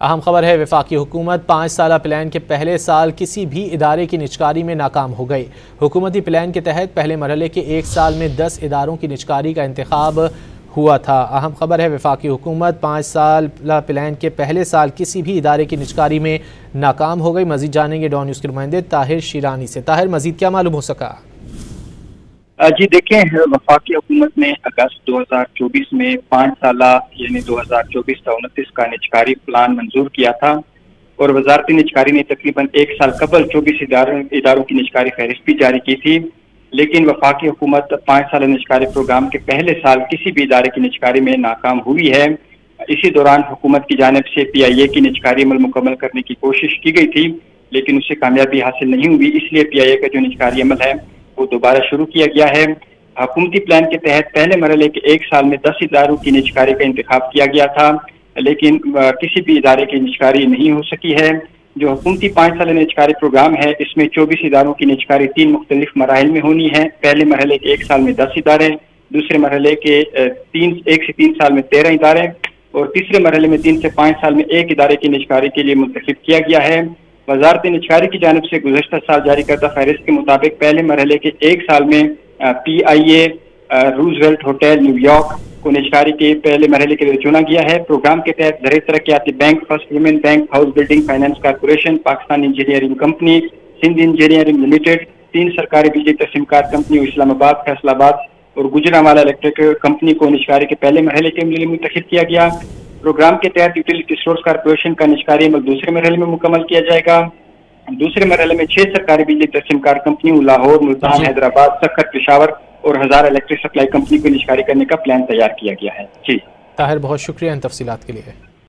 अहम खबर है, वफाकी हुकूमत 5 साला प्लान के पहले साल किसी भी इदारे की निजकारी में नाकाम हो गई। हुकूमती प्लान के तहत पहले मरहले के 1 साल में 10 इदारों की निजकारी का इंतखाब हुआ था। अहम खबर है, वफाकी हुकूमत 5 साला प्लान के पहले साल किसी भी इदारे की निजकारी में नाकाम हो गई। मजीद जानेंगे डॉन न्यूज़ के नुमाइंदे ताहिर शिरानी से। ताहिर, मजीद क्या मालूम हो सका? जी देखें, वफाकी हुकूमत ने अगस्त 2024 में 5 साला यानी 2024-29 का निजकारी प्लान मंजूर किया था और वजारती निजकारी ने तकरीबन 1 साल कबल 24 इदारों की निजकारी फहरिस्त भी जारी की थी। लेकिन वफाकी हुकूमत 5 साल निजकारी प्रोग्राम के पहले साल किसी भी इदारे की निजकारी में नाकाम हुई है। इसी दौरान हुकूमत की जानिब से PIA की निजकारी अमल मुकम्मल करने की कोशिश की गई थी, लेकिन उससे कामयाबी हासिल नहीं हुई। इसलिए PIA का जो निजकारी अमल है वो दोबारा शुरू किया गया है। हुकूमती प्लान के तहत पहले मरहले के 1 साल में 10 इदारों की निजकारी का इंतखाब किया गया था, लेकिन किसी भी इदारे की निजकारी नहीं हो सकी है। जो हुकूमती 5 साल निजकारी प्रोग्राम है, इसमें 24 इदारों की निजकारी 3 मुख्तलिफ मराहिल में होनी है। पहले मरहले के 1 साल में 10 इदारे, दूसरे मरहले के 1 से 3 साल में 13 इदारे और तीसरे मरहले में 3 से 5 साल में 1 इदारे की निजकारी के लिए मुंतखब किया गया है। वजारत निजकारी की जानिब से गुज़श्ता साल जारी करदा फहरिस्त के मुताबिक पहले मरहले के 1 साल में PIA रूजवेल्ट होटल न्यूयॉर्क को निजकारी के पहले मरहले के लिए चुना गया है। प्रोग्राम के तहत Zarai Taraqiati bank, first women bank, house building finance corporation, Pakistan engineering company, Sindh engineering limited, 3 सरकारी बिजली तस्लीमकार कंपनी इस्लामाबाद, फैसलाबाद और गुजरांवाला इलेक्ट्रिक कंपनी को निजकारी के पहले मरहले के लिए मुंतखब किया गया। प्रोग्राम के तहत यूटिलिटी सोर्स कारपोरेशन का निजकारी अमल दूसरे मरहले में मुकम्मल किया जाएगा। दूसरे मरहले में 6 सरकारी बिजली तस्लीमकार कंपनियों लाहौर, मुल्तान, हैदराबाद, सक्खर, पेशावर और हजार इलेक्ट्रिक सप्लाई कंपनी को निजकारी करने का प्लान तैयार किया गया है। जी ताहिर, बहुत शुक्रिया इन तफसीलात के लिए।